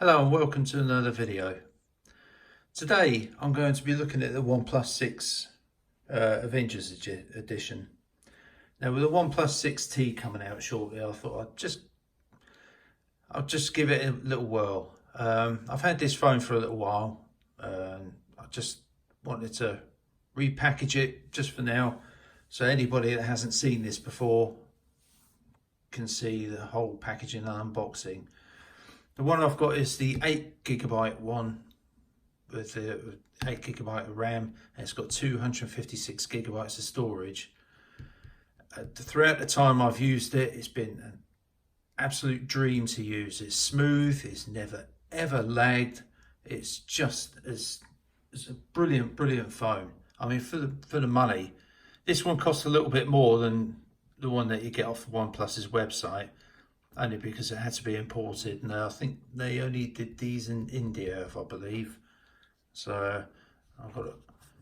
Hello and welcome to another video. Today I'm going to be looking at the OnePlus 6 Avengers edition. Now with the OnePlus 6T coming out shortly, I thought I'll just give it a little whirl. I've had this phone for a little while. I just wanted to repackage it just for now, so anybody that hasn't seen this before can see the whole packaging and unboxing. The one I've got is the 8GB one with the 8GB of RAM, and it's got 256GB of storage. Throughout the time I've used it, it's been an absolute dream to use. It's smooth, it's never ever lagged. It's just it's a brilliant phone. I mean, for the money, this one costs a little bit more than the one that you get off OnePlus's website, only because it had to be imported. And I think they only did these in India, if I believe. So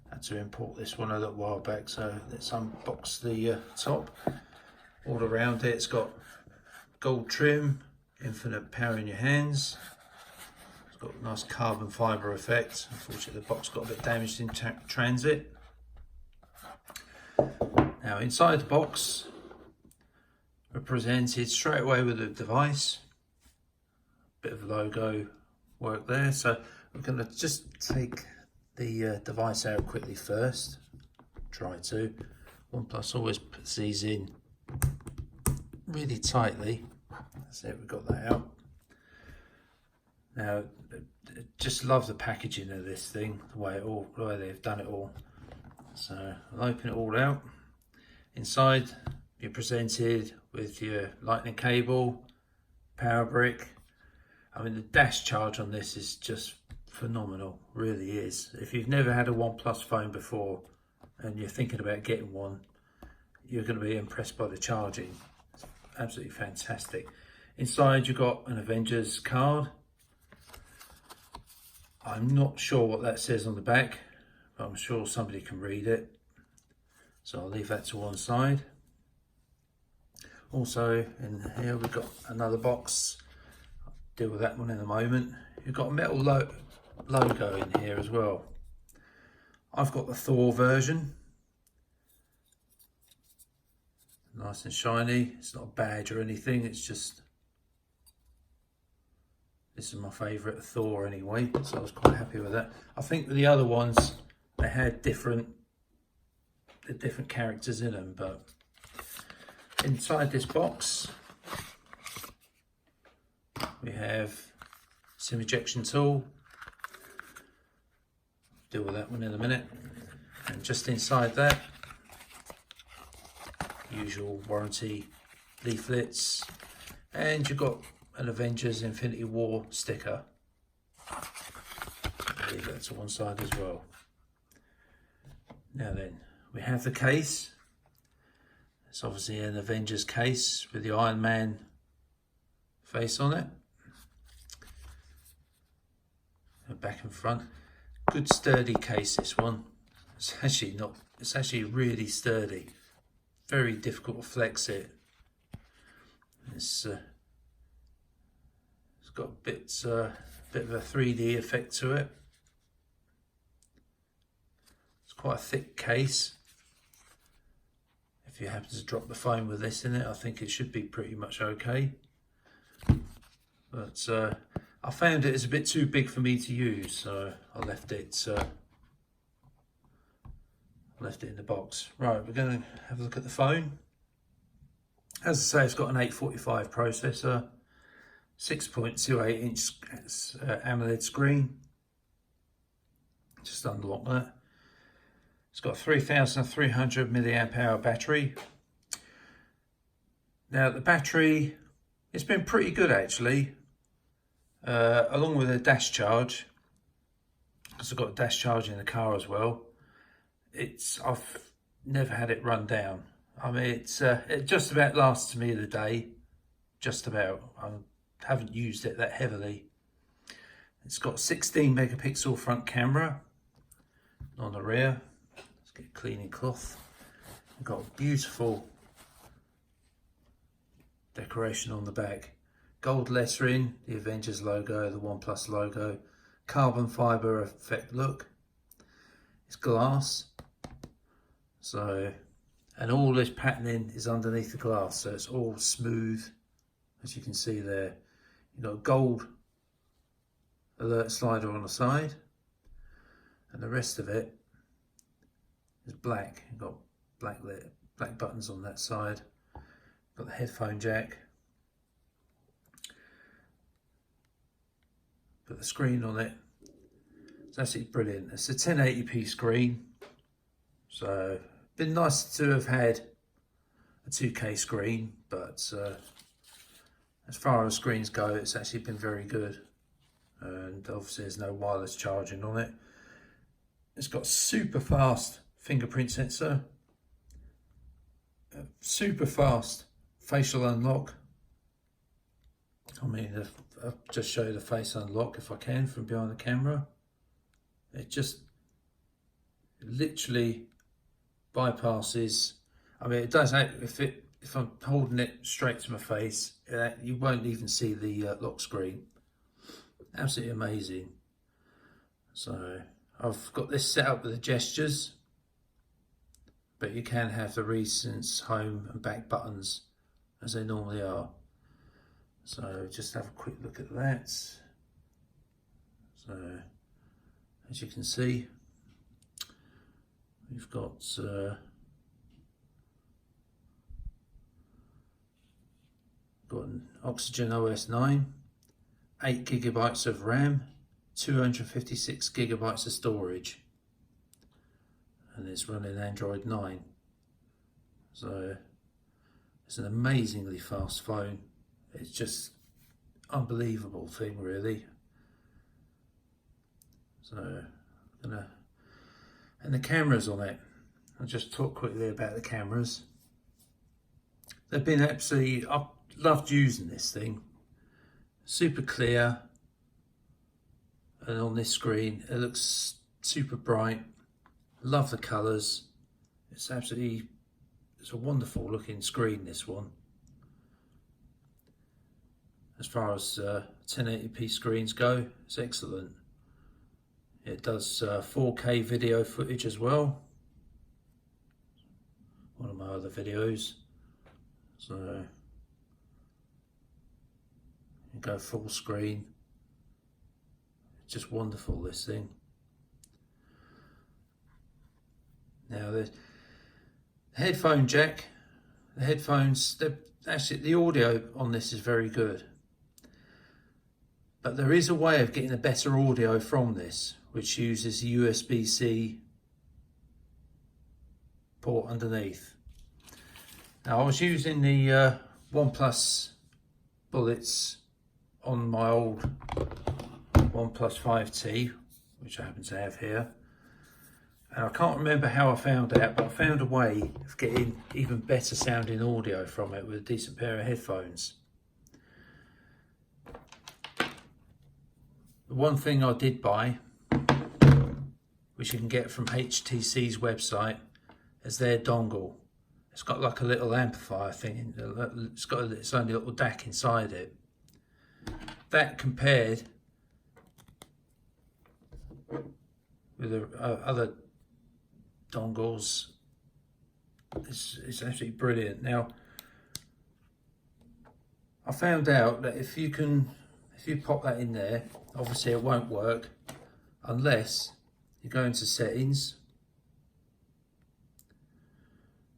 had to import this one a little while back. So let's unbox the top. All around it, it's got gold trim, infinite power in your hands. It's got a nice carbon fibre effect. Unfortunately, the box got a bit damaged in transit. Now inside the box, we're presented straight away with the device. Bit of logo work there. So we're going to just take the device out quickly first. Try to. OnePlus always puts these in really tightly. That's it, we've got that out. Now, just love the packaging of this thing, the way they've done it all. So I'll open it all out. Inside, you're presented with your lightning cable, power brick. I mean, the dash charge on this is just phenomenal, really is. If you've never had a OnePlus phone before and you're thinking about getting one, you're going to be impressed by the charging. It's absolutely fantastic. Inside you've got an Avengers card. I'm not sure what that says on the back, but I'm sure somebody can read it. So I'll leave that to one side. Also in here we've got another box. I'll deal with that one in a moment. You've got a metal logo in here as well. I've got the Thor version. Nice and shiny. It's not a badge or anything, it's just, this is my favourite Thor anyway, so I was quite happy with that. I think the other ones, they had different characters in them, but inside this box we have SIM ejection tool. Deal with that one in a minute. And just inside that, usual warranty leaflets, and you've got an Avengers Infinity War sticker. Leave that to one side as well. Now then, we have the case. It's obviously an Avengers case with the Iron Man face on it. And back and front. Good sturdy case, this one. It's actually really sturdy. Very difficult to flex it. It's got a bit of a 3D effect to it. It's quite a thick case. If you happen to drop the phone with this in it, I think it should be pretty much okay. But I found it is a bit too big for me to use, so I left it in the box. Right, we're going to have a look at the phone. As I say, it's got an 845 processor, 6.28 inch AMOLED screen. Just unlock that. It's got a 3,300 milliamp hour battery. Now the battery, it's been pretty good actually, along with a dash charge, because I've got a dash charge in the car as well. I've never had it run down. I mean, it just about lasts me the day, just about. I haven't used it that heavily. It's got 16 megapixel front camera on the rear. Let's get a cleaning cloth. We've got a beautiful decoration on the back. gold lettering, the Avengers logo, the OnePlus logo, carbon fibre effect look. It's glass, so, and all this patterning is underneath the glass, so it's all smooth, as you can see there. You've got a gold alert slider on the side, and the rest of it is black. You've got black buttons on that side. Got the headphone jack. Put the screen on it. It's absolutely brilliant. It's a 1080p screen, so it'd been nice to have had a 2K screen, but as far as screens go, it's actually been very good. And obviously there's no wireless charging on it. It's got super fast fingerprint sensor, super fast facial unlock. I mean, I'll just show you the face unlock if I can from behind the camera. It just literally bypasses. I mean, it does. If I'm holding it straight to my face, you won't even see the lock screen. Absolutely amazing. So I've got this set up with the gestures, but you can have the recents, home and back buttons as they normally are. So just have a quick look at that. So as you can see, we've got an Oxygen OS 9, 8 GB of RAM, 256 GB of storage, and it's running Android 9. So it's an amazingly fast phone. It's just unbelievable thing, really. So and the cameras on it, I'll just talk quickly about the cameras. They've been absolutely, I've loved using this thing. Super clear, and on this screen it looks super bright. Love the colours. It's a wonderful looking screen, this one. As far as 1080p screens go, it's excellent. It does 4K video footage as well. One of my other videos. So you go full screen. It's just wonderful, this thing. Now the headphone jack, the headphones, actually the audio on this is very good. But there is a way of getting a better audio from this, which uses a USB-C port underneath. Now I was using the OnePlus bullets on my old OnePlus 5T, which I happen to have here. And I can't remember how I found out, but I found a way of getting even better sounding audio from it with a decent pair of headphones. The one thing I did buy, which you can get from HTC's website, is their dongle. It's got like a little amplifier thing, it's got its own little DAC inside it. That compared with the other dongles, it's absolutely brilliant. Now, I found out that if you pop that in there, obviously it won't work unless you go into settings,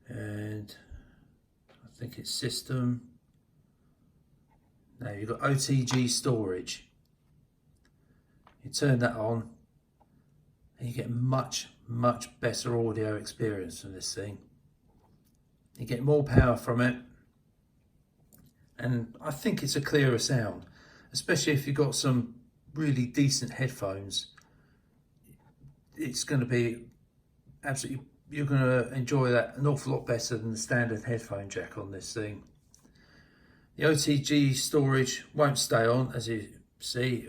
and I think it's system. Now you've got OTG storage. You turn that on and you get much better audio experience from this thing. You get more power from it, and I think it's a clearer sound, especially if you've got some really decent headphones. It's going to be absolutely, you're going to enjoy that an awful lot better than the standard headphone jack on this thing. The OTG storage won't stay on, as you see.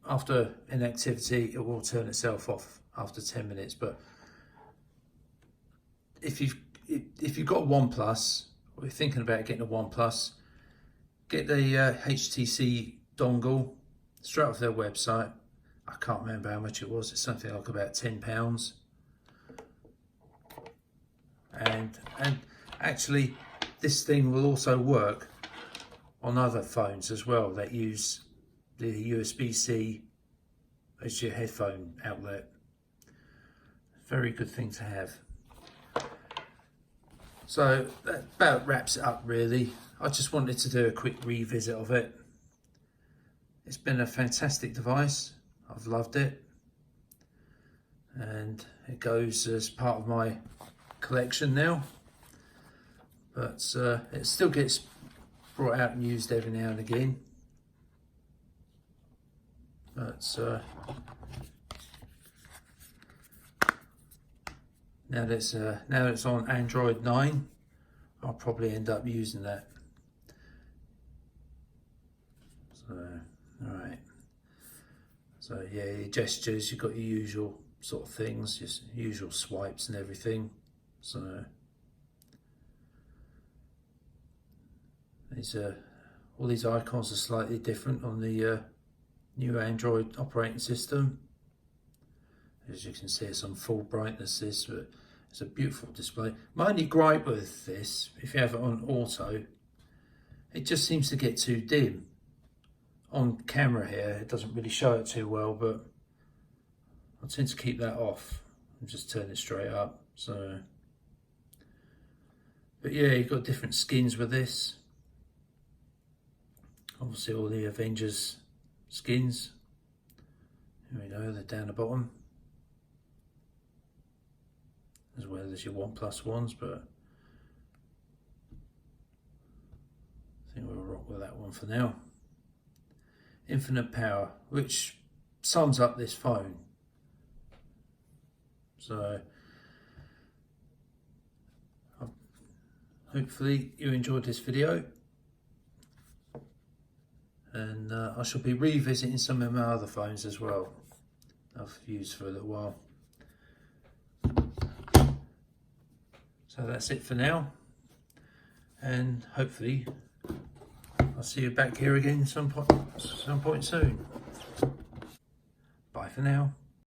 After inactivity, it will turn itself off after 10 minutes. But if you've got a OnePlus, or you're thinking about getting a OnePlus, get the HTC dongle straight off their website. I can't remember how much it was. It's something like about £10. And actually, this thing will also work on other phones as well that use the USB-C as your headphone outlet. Very good thing to have. So that about wraps it up really. I just wanted to do a quick revisit of it. It's been a fantastic device. I've loved it. And it goes as part of my collection now. But it still gets brought out and used every now and again. But now that it's on Android 9, I'll probably end up using that. So, alright. So yeah, your gestures, you've got your usual sort of things, just usual swipes and everything. So these all these icons are slightly different on the new Android operating system. As you can see, it's on full brightness, but it's a beautiful display. My only gripe with this, if you have it on auto, it just seems to get too dim. On camera here, it doesn't really show it too well, but I tend to keep that off and just turn it straight up. So, but yeah, you've got different skins with this. Obviously all the Avengers skins. Here we go, they're down the bottom. As well as your OnePlus ones, but I think we'll rock with that one for now. Infinite power, which sums up this phone. So hopefully you enjoyed this video, and I shall be revisiting some of my other phones as well I've used for a little while. So that's it for now, and hopefully I'll see you back here again some point soon. Bye for now.